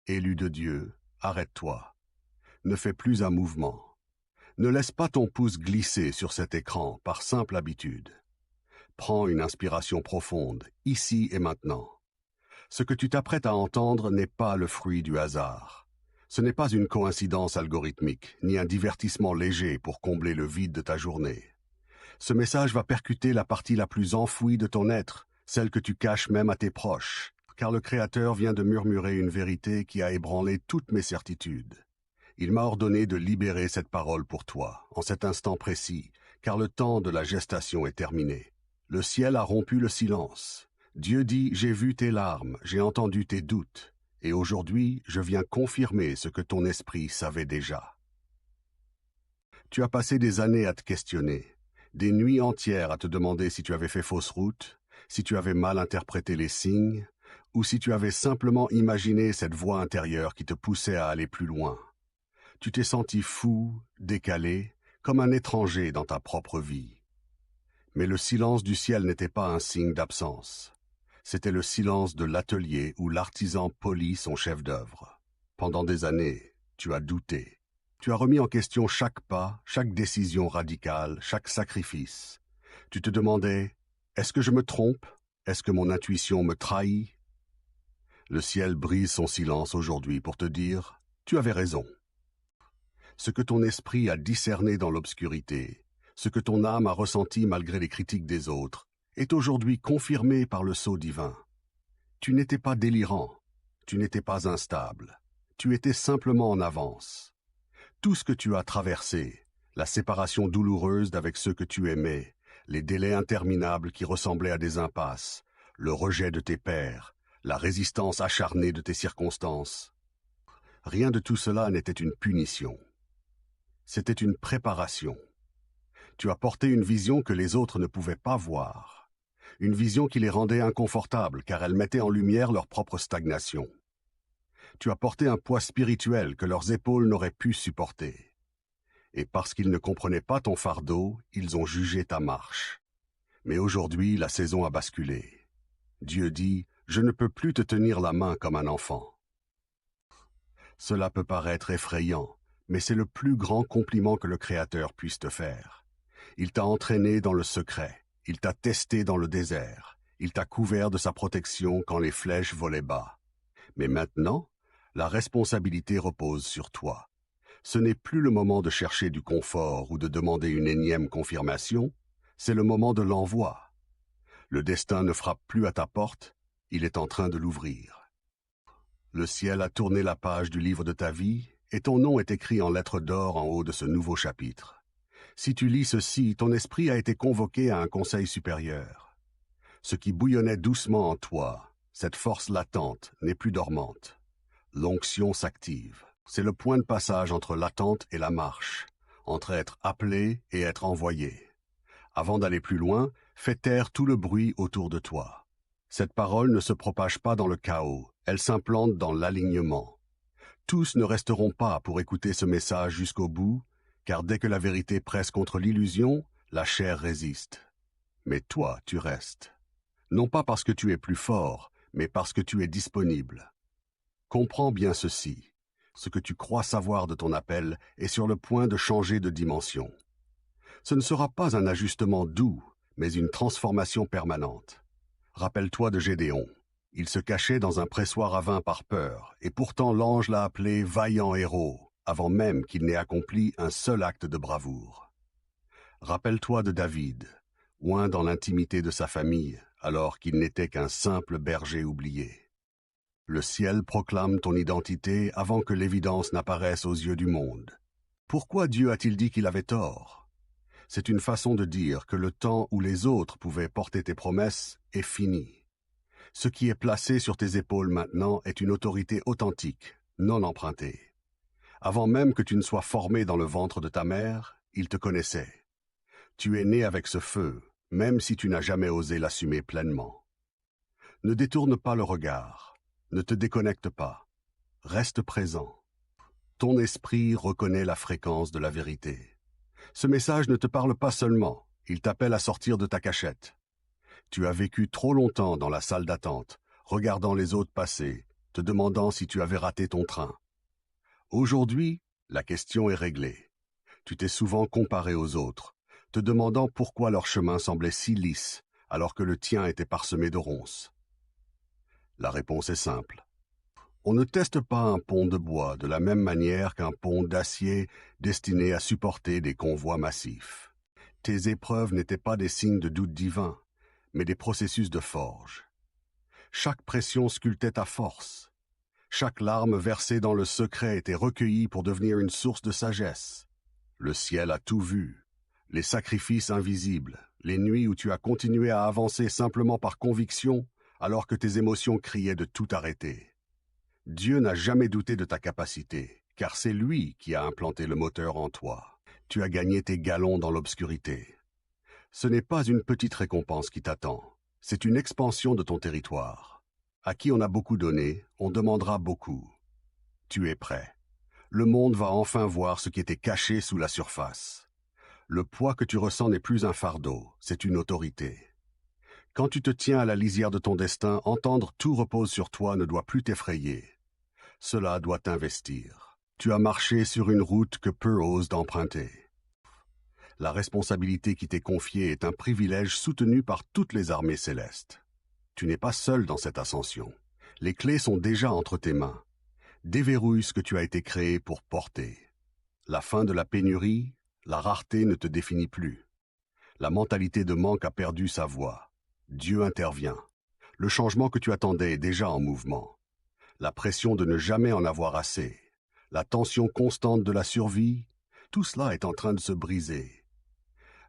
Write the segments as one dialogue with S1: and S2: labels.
S1: élu de Dieu, arrête-toi. Ne fais plus un mouvement. Ne laisse pas ton pouce glisser sur cet écran par simple habitude. Prends une inspiration profonde, ici et maintenant. Ce que tu t'apprêtes à entendre n'est pas le fruit du hasard. Ce n'est pas une coïncidence algorithmique, ni un divertissement léger pour combler le vide de ta journée. Ce message va percuter la partie la plus enfouie de ton être, celle que tu caches même à tes proches, car le Créateur vient de murmurer une vérité qui a ébranlé toutes mes certitudes. Il m'a ordonné de libérer cette parole pour toi, en cet instant précis, car le temps de la gestation est terminé. Le ciel a rompu le silence. Dieu dit, j'ai vu tes larmes, j'ai entendu tes doutes, et aujourd'hui, je viens confirmer ce que ton esprit savait déjà. Tu as passé des années à te questionner, des nuits entières à te demander si tu avais fait fausse route, si tu avais mal interprété les signes, ou si tu avais simplement imaginé cette voix intérieure qui te poussait à aller plus loin. Tu t'es senti fou, décalé, comme un étranger dans ta propre vie. Mais le silence du ciel n'était pas un signe d'absence. C'était le silence de l'atelier où l'artisan polit son chef-d'œuvre. Pendant des années, tu as douté. Tu as remis en question chaque pas, chaque décision radicale, chaque sacrifice. Tu te demandais, est-ce que je me trompe? Est-ce que mon intuition me trahit? Le ciel brise son silence aujourd'hui pour te dire, tu avais raison. Ce que ton esprit a discerné dans l'obscurité, ce que ton âme a ressenti malgré les critiques des autres, est aujourd'hui confirmé par le sceau divin. Tu n'étais pas délirant, tu n'étais pas instable, tu étais simplement en avance. Tout ce que tu as traversé, la séparation douloureuse d'avec ceux que tu aimais, les délais interminables qui ressemblaient à des impasses, le rejet de tes pairs, la résistance acharnée de tes circonstances, rien de tout cela n'était une punition. C'était une préparation. Tu as porté une vision que les autres ne pouvaient pas voir. Une vision qui les rendait inconfortables car elle mettait en lumière leur propre stagnation. Tu as porté un poids spirituel que leurs épaules n'auraient pu supporter. Et parce qu'ils ne comprenaient pas ton fardeau, ils ont jugé ta marche. Mais aujourd'hui, la saison a basculé. Dieu dit, je ne peux plus te tenir la main comme un enfant. Cela peut paraître effrayant, mais c'est le plus grand compliment que le Créateur puisse te faire. Il t'a entraîné dans le secret, il t'a testé dans le désert, il t'a couvert de sa protection quand les flèches volaient bas. Mais maintenant, la responsabilité repose sur toi. Ce n'est plus le moment de chercher du confort ou de demander une énième confirmation, c'est le moment de l'envoi. Le destin ne frappe plus à ta porte, il est en train de l'ouvrir. Le ciel a tourné la page du livre de ta vie, et ton nom est écrit en lettres d'or en haut de ce nouveau chapitre. Si tu lis ceci, ton esprit a été convoqué à un conseil supérieur. Ce qui bouillonnait doucement en toi, cette force latente, n'est plus dormante. L'onction s'active. C'est le point de passage entre l'attente et la marche, entre être appelé et être envoyé. Avant d'aller plus loin, fais taire tout le bruit autour de toi. Cette parole ne se propage pas dans le chaos, elle s'implante dans l'alignement. Tous ne resteront pas pour écouter ce message jusqu'au bout, car dès que la vérité presse contre l'illusion, la chair résiste. Mais toi, tu restes. Non pas parce que tu es plus fort, mais parce que tu es disponible. Comprends bien ceci. Ce que tu crois savoir de ton appel est sur le point de changer de dimension. Ce ne sera pas un ajustement doux, mais une transformation permanente. Rappelle-toi de Gédéon. Il se cachait dans un pressoir à vin par peur, et pourtant l'ange l'a appelé vaillant héros, avant même qu'il n'ait accompli un seul acte de bravoure. Rappelle-toi de David, oint dans l'intimité de sa famille, alors qu'il n'était qu'un simple berger oublié. Le ciel proclame ton identité avant que l'évidence n'apparaisse aux yeux du monde. Pourquoi Dieu a-t-il dit qu'il avait tort? C'est une façon de dire que le temps où les autres pouvaient porter tes promesses est fini. Ce qui est placé sur tes épaules maintenant est une autorité authentique, non empruntée. Avant même que tu ne sois formé dans le ventre de ta mère, il te connaissait. Tu es né avec ce feu, même si tu n'as jamais osé l'assumer pleinement. Ne détourne pas le regard, ne te déconnecte pas, reste présent. Ton esprit reconnaît la fréquence de la vérité. Ce message ne te parle pas seulement, il t'appelle à sortir de ta cachette. Tu as vécu trop longtemps dans la salle d'attente, regardant les autres passer, te demandant si tu avais raté ton train. Aujourd'hui, la question est réglée. Tu t'es souvent comparé aux autres, te demandant pourquoi leur chemin semblait si lisse alors que le tien était parsemé de ronces. La réponse est simple. On ne teste pas un pont de bois de la même manière qu'un pont d'acier destiné à supporter des convois massifs. Tes épreuves n'étaient pas des signes de doute divin, mais des processus de forge. Chaque pression sculptait ta force. Chaque larme versée dans le secret était recueillie pour devenir une source de sagesse. Le ciel a tout vu. Les sacrifices invisibles, les nuits où tu as continué à avancer simplement par conviction alors que tes émotions criaient de tout arrêter. Dieu n'a jamais douté de ta capacité, car c'est lui qui a implanté le moteur en toi. Tu as gagné tes galons dans l'obscurité. Ce n'est pas une petite récompense qui t'attend, c'est une expansion de ton territoire. À qui on a beaucoup donné, on demandera beaucoup. Tu es prêt. Le monde va enfin voir ce qui était caché sous la surface. Le poids que tu ressens n'est plus un fardeau, c'est une autorité. Quand tu te tiens à la lisière de ton destin, entendre tout repose sur toi ne doit plus t'effrayer. Cela doit t'investir. Tu as marché sur une route que peu osent emprunter. La responsabilité qui t'est confiée est un privilège soutenu par toutes les armées célestes. Tu n'es pas seul dans cette ascension. Les clés sont déjà entre tes mains. Déverrouille ce que tu as été créé pour porter. La fin de la pénurie, la rareté ne te définit plus. La mentalité de manque a perdu sa voix. Dieu intervient. Le changement que tu attendais est déjà en mouvement. La pression de ne jamais en avoir assez, la tension constante de la survie, tout cela est en train de se briser.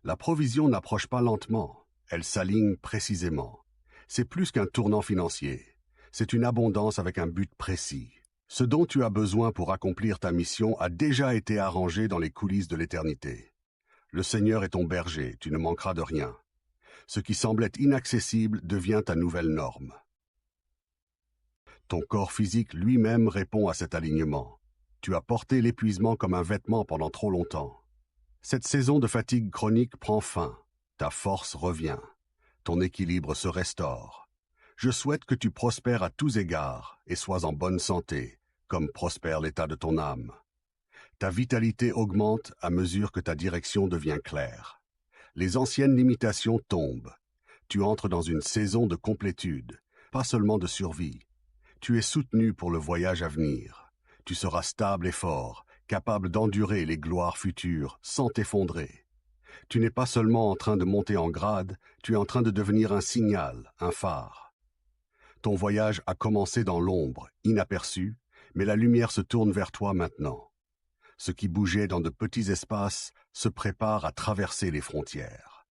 S1: La provision n'approche pas lentement, elle s'aligne précisément. C'est plus qu'un tournant financier, c'est une abondance avec un but précis. Ce dont tu as besoin pour accomplir ta mission a déjà été arrangé dans les coulisses de l'éternité. Le Seigneur est ton berger, tu ne manqueras de rien. Ce qui semblait inaccessible devient ta nouvelle norme. Ton corps physique lui-même répond à cet alignement. Tu as porté l'épuisement comme un vêtement pendant trop longtemps. Cette saison de fatigue chronique prend fin. Ta force revient. Ton équilibre se restaure. Je souhaite que tu prospères à tous égards et sois en bonne santé, comme prospère l'état de ton âme. Ta vitalité augmente à mesure que ta direction devient claire. Les anciennes limitations tombent. Tu entres dans une saison de complétude, pas seulement de survie. Tu es soutenu pour le voyage à venir. Tu seras stable et fort, capable d'endurer les gloires futures sans t'effondrer. Tu n'es pas seulement en train de monter en grade, tu es en train de devenir un signal, un phare. Ton voyage a commencé dans l'ombre, inaperçu, mais la lumière se tourne vers toi maintenant. Ce qui bougeait dans de petits espaces se prépare à traverser les frontières.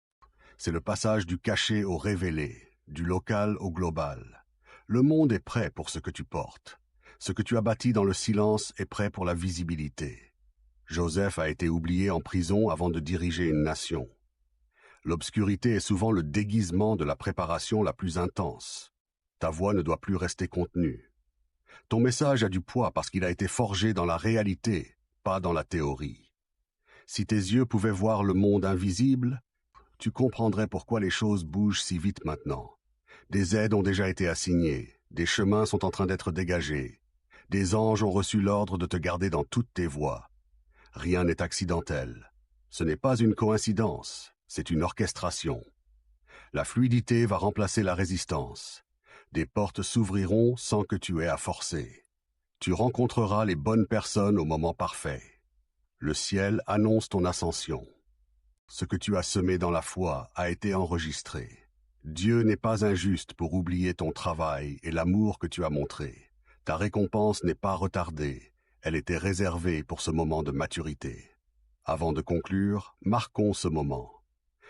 S1: C'est le passage du caché au révélé, du local au global. Le monde est prêt pour ce que tu portes. Ce que tu as bâti dans le silence est prêt pour la visibilité. Joseph a été oublié en prison avant de diriger une nation. L'obscurité est souvent le déguisement de la préparation la plus intense. Ta voix ne doit plus rester contenue. Ton message a du poids parce qu'il a été forgé dans la réalité, pas dans la théorie. Si tes yeux pouvaient voir le monde invisible, tu comprendrais pourquoi les choses bougent si vite maintenant. Des aides ont déjà été assignées, des chemins sont en train d'être dégagés, des anges ont reçu l'ordre de te garder dans toutes tes voies. Rien n'est accidentel. Ce n'est pas une coïncidence, c'est une orchestration. La fluidité va remplacer la résistance. Des portes s'ouvriront sans que tu aies à forcer. Tu rencontreras les bonnes personnes au moment parfait. Le ciel annonce ton ascension. Ce que tu as semé dans la foi a été enregistré. Dieu n'est pas injuste pour oublier ton travail et l'amour que tu as montré. Ta récompense n'est pas retardée, elle était réservée pour ce moment de maturité. Avant de conclure, marquons ce moment.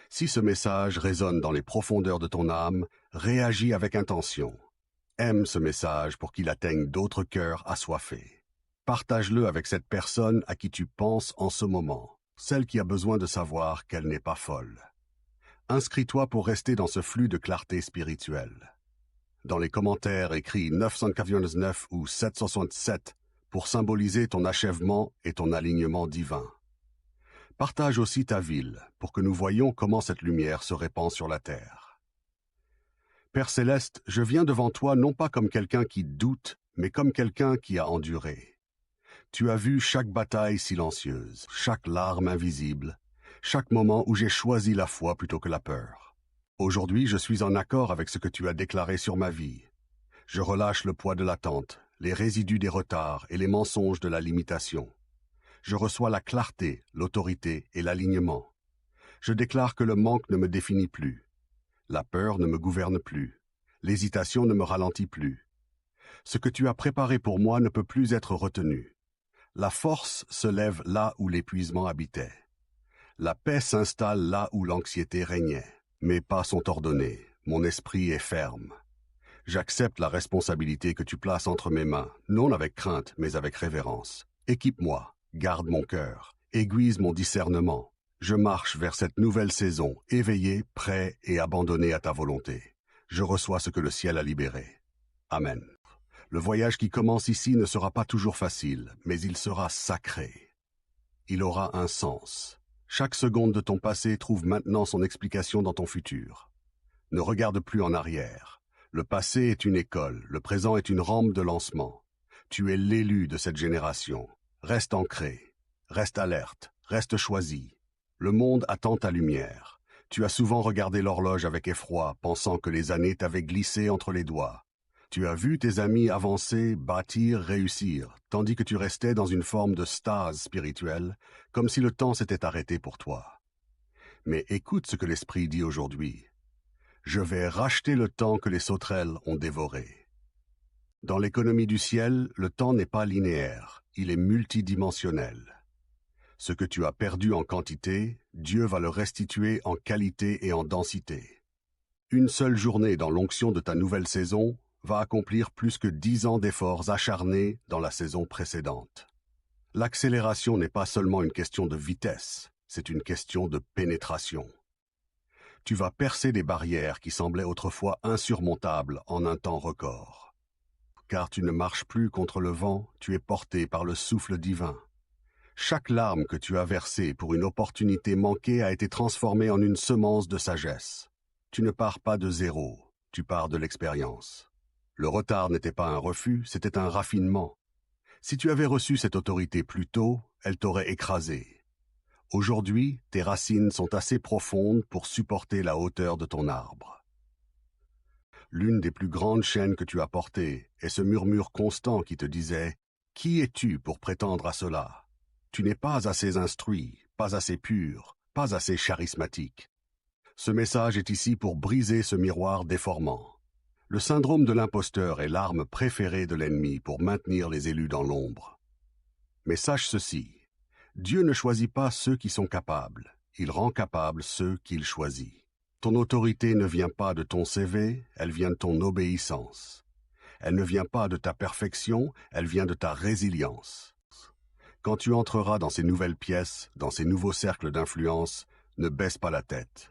S1: Si ce message résonne dans les profondeurs de ton âme, réagis avec intention. Aime ce message pour qu'il atteigne d'autres cœurs assoiffés. Partage-le avec cette personne à qui tu penses en ce moment, celle qui a besoin de savoir qu'elle n'est pas folle. Inscris-toi pour rester dans ce flux de clarté spirituelle. Dans les commentaires, écris 999 ou 767 pour symboliser ton achèvement et ton alignement divin. Partage aussi ta ville pour que nous voyions comment cette lumière se répand sur la terre. Père céleste, je viens devant toi non pas comme quelqu'un qui doute, mais comme quelqu'un qui a enduré. Tu as vu chaque bataille silencieuse, chaque larme invisible, chaque moment où j'ai choisi la foi plutôt que la peur. Aujourd'hui, je suis en accord avec ce que tu as déclaré sur ma vie. Je relâche le poids de l'attente, les résidus des retards et les mensonges de la limitation. Je reçois la clarté, l'autorité et l'alignement. Je déclare que le manque ne me définit plus. La peur ne me gouverne plus. L'hésitation ne me ralentit plus. Ce que tu as préparé pour moi ne peut plus être retenu. La force se lève là où l'épuisement habitait. La paix s'installe là où l'anxiété régnait. Mes pas sont ordonnés, mon esprit est ferme. J'accepte la responsabilité que tu places entre mes mains, non avec crainte, mais avec révérence. Équipe-moi, garde mon cœur, aiguise mon discernement. Je marche vers cette nouvelle saison, éveillé, prêt et abandonné à ta volonté. Je reçois ce que le ciel a libéré. Amen. Le voyage qui commence ici ne sera pas toujours facile, mais il sera sacré. Il aura un sens. Chaque seconde de ton passé trouve maintenant son explication dans ton futur. Ne regarde plus en arrière. Le passé est une école, le présent est une rampe de lancement. Tu es l'élu de cette génération. Reste ancré, reste alerte, reste choisi. Le monde attend ta lumière. Tu as souvent regardé l'horloge avec effroi, pensant que les années t'avaient glissé entre les doigts. Tu as vu tes amis avancer, bâtir, réussir, tandis que tu restais dans une forme de stase spirituelle, comme si le temps s'était arrêté pour toi. Mais écoute ce que l'Esprit dit aujourd'hui. Je vais racheter le temps que les sauterelles ont dévoré. Dans l'économie du ciel, le temps n'est pas linéaire, il est multidimensionnel. Ce que tu as perdu en quantité, Dieu va le restituer en qualité et en densité. Une seule journée dans l'onction de ta nouvelle saison va accomplir plus que 10 ans d'efforts acharnés dans la saison précédente. L'accélération n'est pas seulement une question de vitesse, c'est une question de pénétration. Tu vas percer des barrières qui semblaient autrefois insurmontables en un temps record. Car tu ne marches plus contre le vent, tu es porté par le souffle divin. Chaque larme que tu as versée pour une opportunité manquée a été transformée en une semence de sagesse. Tu ne pars pas de zéro, tu pars de l'expérience. Le retard n'était pas un refus, c'était un raffinement. Si tu avais reçu cette autorité plus tôt, elle t'aurait écrasé. Aujourd'hui, tes racines sont assez profondes pour supporter la hauteur de ton arbre. L'une des plus grandes chaînes que tu as portées est ce murmure constant qui te disait « Qui es-tu pour prétendre à cela ?» Tu n'es pas assez instruit, pas assez pur, pas assez charismatique. Ce message est ici pour briser ce miroir déformant. Le syndrome de l'imposteur est l'arme préférée de l'ennemi pour maintenir les élus dans l'ombre. Mais sache ceci, Dieu ne choisit pas ceux qui sont capables, il rend capables ceux qu'il choisit. Ton autorité ne vient pas de ton CV, elle vient de ton obéissance. Elle ne vient pas de ta perfection, elle vient de ta résilience. Quand tu entreras dans ces nouvelles pièces, dans ces nouveaux cercles d'influence, ne baisse pas la tête.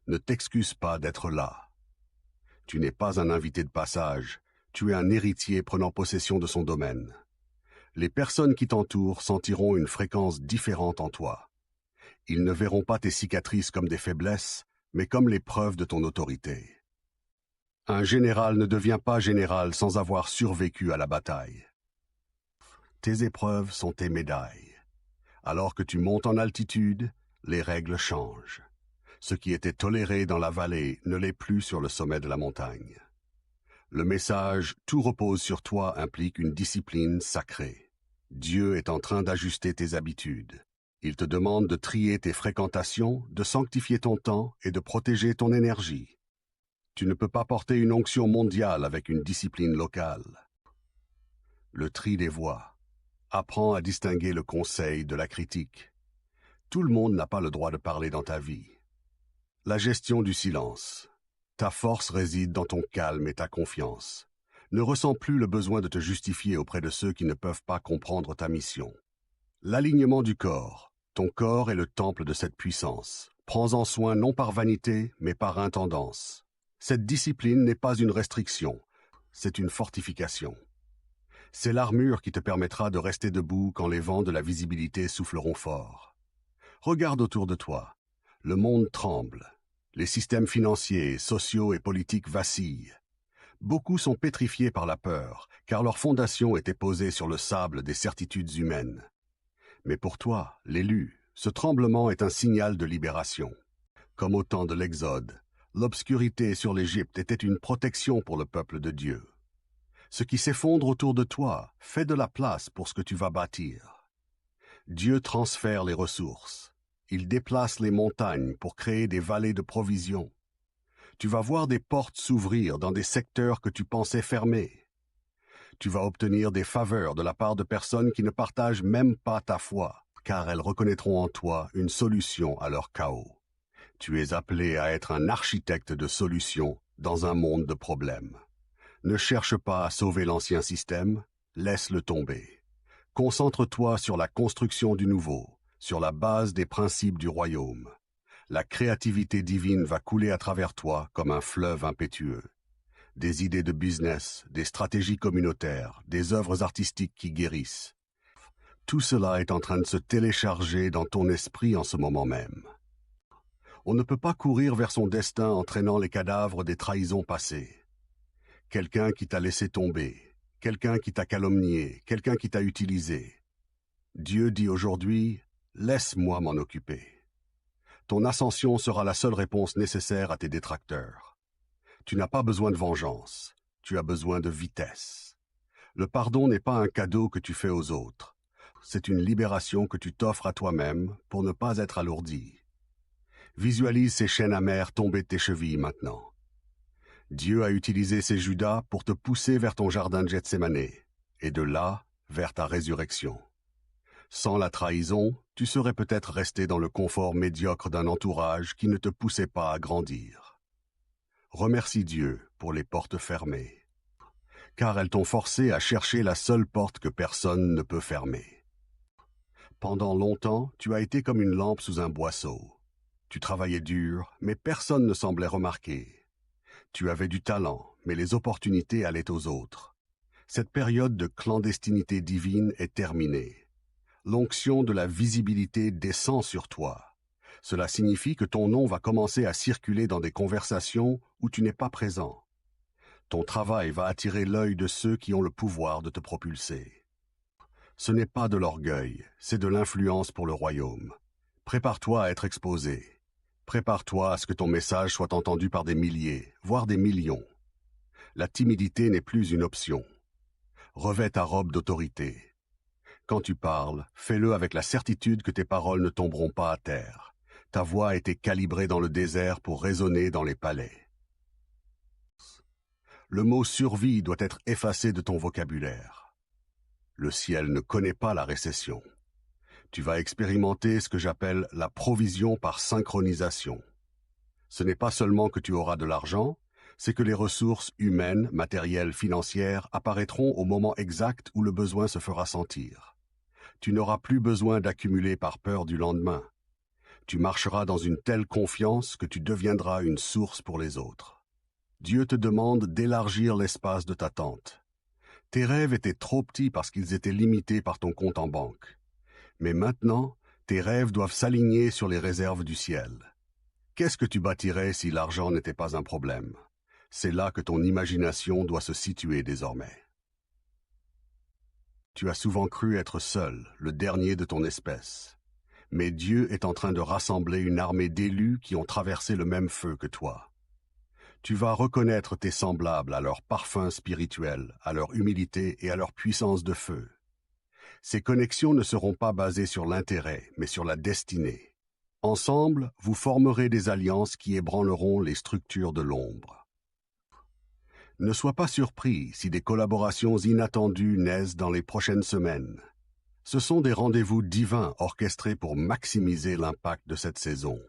S1: Ne t'excuse pas d'être là. Tu n'es pas un invité de passage, tu es un héritier prenant possession de son domaine. Les personnes qui t'entourent sentiront une fréquence différente en toi. Ils ne verront pas tes cicatrices comme des faiblesses, mais comme les preuves de ton autorité. Un général ne devient pas général sans avoir survécu à la bataille. Tes épreuves sont tes médailles. Alors que tu montes en altitude, les règles changent. Ce qui était toléré dans la vallée ne l'est plus sur le sommet de la montagne. Le message « Tout repose sur toi » implique une discipline sacrée. Dieu est en train d'ajuster tes habitudes. Il te demande de trier tes fréquentations, de sanctifier ton temps et de protéger ton énergie. Tu ne peux pas porter une onction mondiale avec une discipline locale. Le tri des voix. Apprends à distinguer le conseil de la critique. Tout le monde n'a pas le droit de parler dans ta vie. La gestion du silence. Ta force réside dans ton calme et ta confiance. Ne ressens plus le besoin de te justifier auprès de ceux qui ne peuvent pas comprendre ta mission. L'alignement du corps. Ton corps est le temple de cette puissance. Prends-en soin non par vanité, mais par intendance. Cette discipline n'est pas une restriction, c'est une fortification. C'est l'armure qui te permettra de rester debout quand les vents de la visibilité souffleront fort. Regarde autour de toi. Le monde tremble. Les systèmes financiers, sociaux et politiques vacillent. Beaucoup sont pétrifiés par la peur, car leur fondation était posée sur le sable des certitudes humaines. Mais pour toi, l'élu, ce tremblement est un signal de libération. Comme au temps de l'Exode, l'obscurité sur l'Égypte était une protection pour le peuple de Dieu. Ce qui s'effondre autour de toi fait de la place pour ce que tu vas bâtir. Dieu transfère les ressources. Il déplace les montagnes pour créer des vallées de provisions. Tu vas voir des portes s'ouvrir dans des secteurs que tu pensais fermés. Tu vas obtenir des faveurs de la part de personnes qui ne partagent même pas ta foi, car elles reconnaîtront en toi une solution à leur chaos. Tu es appelé à être un architecte de solutions dans un monde de problèmes. Ne cherche pas à sauver l'ancien système, laisse-le tomber. Concentre-toi sur la construction du nouveau, sur la base des principes du royaume. La créativité divine va couler à travers toi comme un fleuve impétueux. Des idées de business, des stratégies communautaires, des œuvres artistiques qui guérissent. Tout cela est en train de se télécharger dans ton esprit en ce moment même. On ne peut pas courir vers son destin en traînant les cadavres des trahisons passées. Quelqu'un qui t'a laissé tomber, quelqu'un qui t'a calomnié, quelqu'un qui t'a utilisé. Dieu dit aujourd'hui, laisse-moi m'en occuper. Ton ascension sera la seule réponse nécessaire à tes détracteurs. Tu n'as pas besoin de vengeance, tu as besoin de vitesse. Le pardon n'est pas un cadeau que tu fais aux autres. C'est une libération que tu t'offres à toi-même pour ne pas être alourdi. Visualise ces chaînes amères tomber de tes chevilles maintenant. Dieu a utilisé ces Judas pour te pousser vers ton jardin de Gethsémane, et de là, vers ta résurrection. Sans la trahison, tu serais peut-être resté dans le confort médiocre d'un entourage qui ne te poussait pas à grandir. Remercie Dieu pour les portes fermées, car elles t'ont forcé à chercher la seule porte que personne ne peut fermer. Pendant longtemps, tu as été comme une lampe sous un boisseau. Tu travaillais dur, mais personne ne semblait remarquer. Tu avais du talent, mais les opportunités allaient aux autres. Cette période de clandestinité divine est terminée. L'onction de la visibilité descend sur toi. Cela signifie que ton nom va commencer à circuler dans des conversations où tu n'es pas présent. Ton travail va attirer l'œil de ceux qui ont le pouvoir de te propulser. Ce n'est pas de l'orgueil, c'est de l'influence pour le royaume. Prépare-toi à être exposé. Prépare-toi à ce que ton message soit entendu par des milliers, voire des millions. La timidité n'est plus une option. Revêt ta robe d'autorité. Quand tu parles, fais-le avec la certitude que tes paroles ne tomberont pas à terre. Ta voix a été calibrée dans le désert pour résonner dans les palais. Le mot survie doit être effacé de ton vocabulaire. Le ciel ne connaît pas la récession. Tu vas expérimenter ce que j'appelle la provision par synchronisation. Ce n'est pas seulement que tu auras de l'argent, c'est que les ressources humaines, matérielles, financières apparaîtront au moment exact où le besoin se fera sentir. Tu n'auras plus besoin d'accumuler par peur du lendemain. Tu marcheras dans une telle confiance que tu deviendras une source pour les autres. Dieu te demande d'élargir l'espace de ta tente. Tes rêves étaient trop petits parce qu'ils étaient limités par ton compte en banque. Mais maintenant, tes rêves doivent s'aligner sur les réserves du ciel. Qu'est-ce que tu bâtirais si l'argent n'était pas un problème? C'est là que ton imagination doit se situer désormais. Tu as souvent cru être seul, le dernier de ton espèce. Mais Dieu est en train de rassembler une armée d'élus qui ont traversé le même feu que toi. Tu vas reconnaître tes semblables à leur parfum spirituel, à leur humilité et à leur puissance de feu. Ces connexions ne seront pas basées sur l'intérêt, mais sur la destinée. Ensemble, vous formerez des alliances qui ébranleront les structures de l'ombre. Ne sois pas surpris si des collaborations inattendues naissent dans les prochaines semaines. Ce sont des rendez-vous divins orchestrés pour maximiser l'impact de cette saison.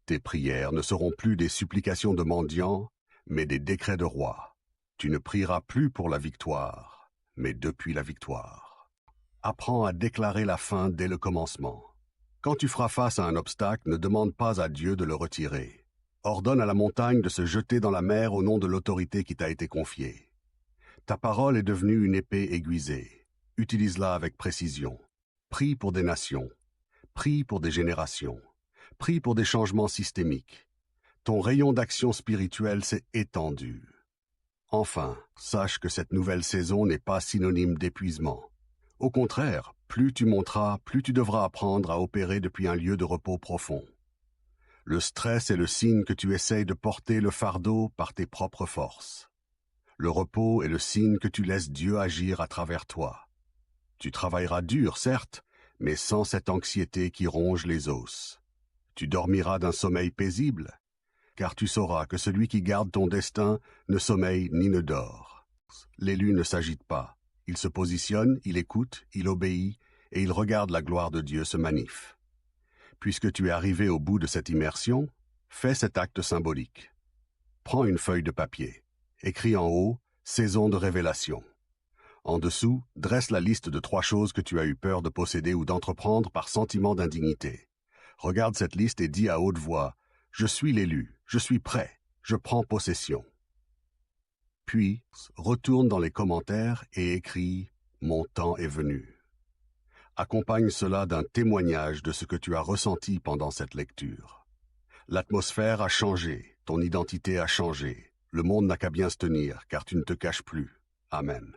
S1: Tes prières ne seront plus des supplications de mendiants, mais des décrets de roi. Tu ne prieras plus pour la victoire, mais depuis la victoire. Apprends à déclarer la fin dès le commencement. Quand tu feras face à un obstacle, ne demande pas à Dieu de le retirer. Ordonne à la montagne de se jeter dans la mer au nom de l'autorité qui t'a été confiée. Ta parole est devenue une épée aiguisée. Utilise-la avec précision. Prie pour des nations. Prie pour des générations. Prie pour des changements systémiques. Ton rayon d'action spirituelle s'est étendu. Enfin, sache que cette nouvelle saison n'est pas synonyme d'épuisement. Au contraire, plus tu monteras, plus tu devras apprendre à opérer depuis un lieu de repos profond. Le stress est le signe que tu essayes de porter le fardeau par tes propres forces. Le repos est le signe que tu laisses Dieu agir à travers toi. Tu travailleras dur, certes, mais sans cette anxiété qui ronge les os. Tu dormiras d'un sommeil paisible, car tu sauras que celui qui garde ton destin ne sommeille ni ne dort. L'élu ne s'agite pas. Il se positionne, il écoute, il obéit, et il regarde la gloire de Dieu se manifester. Puisque tu es arrivé au bout de cette immersion, fais cet acte symbolique. Prends une feuille de papier. Écris en haut « Saison de révélation ». En dessous, dresse la liste de 3 choses que tu as eu peur de posséder ou d'entreprendre par sentiment d'indignité. Regarde cette liste et dis à haute voix « Je suis l'élu, je suis prêt, je prends possession ». Puis, retourne dans les commentaires et écris « Mon temps est venu ». Accompagne cela d'un témoignage de ce que tu as ressenti pendant cette lecture. L'atmosphère a changé, ton identité a changé. Le monde n'a qu'à bien se tenir, car tu ne te caches plus. Amen.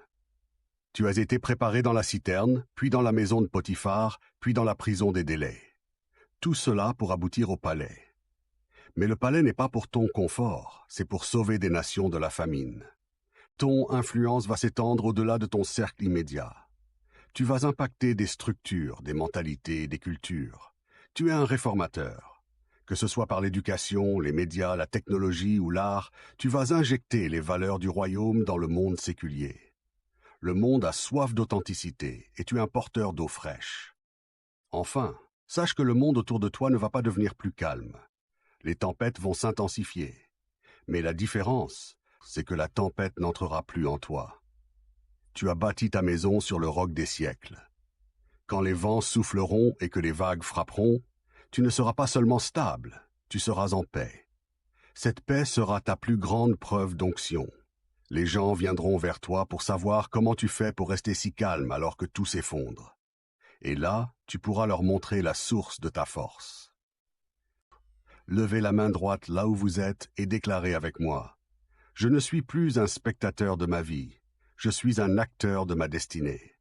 S1: Tu as été préparé dans la citerne, puis dans la maison de Potiphar, puis dans la prison des délais. Tout cela pour aboutir au palais. Mais le palais n'est pas pour ton confort, c'est pour sauver des nations de la famine. Ton influence va s'étendre au-delà de ton cercle immédiat. Tu vas impacter des structures, des mentalités, des cultures. Tu es un réformateur. Que ce soit par l'éducation, les médias, la technologie ou l'art, tu vas injecter les valeurs du royaume dans le monde séculier. Le monde a soif d'authenticité et tu es un porteur d'eau fraîche. Enfin, sache que le monde autour de toi ne va pas devenir plus calme. Les tempêtes vont s'intensifier. Mais la différence, c'est que la tempête n'entrera plus en toi. Tu as bâti ta maison sur le roc des siècles. Quand les vents souffleront et que les vagues frapperont, tu ne seras pas seulement stable, tu seras en paix. Cette paix sera ta plus grande preuve d'onction. Les gens viendront vers toi pour savoir comment tu fais pour rester si calme alors que tout s'effondre. Et là, tu pourras leur montrer la source de ta force. Levez la main droite là où vous êtes et déclarez avec moi. Je ne suis plus un spectateur de ma vie. Je suis un acteur de ma destinée.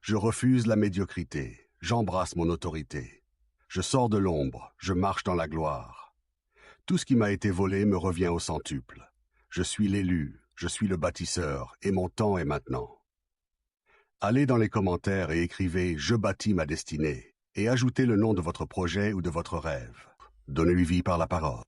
S1: Je refuse la médiocrité, j'embrasse mon autorité. Je sors de l'ombre, je marche dans la gloire. Tout ce qui m'a été volé me revient au centuple. Je suis l'élu, je suis le bâtisseur, et mon temps est maintenant. Allez dans les commentaires et écrivez « Je bâtis ma destinée » et ajoutez le nom de votre projet ou de votre rêve. Donnez-lui vie par la parole.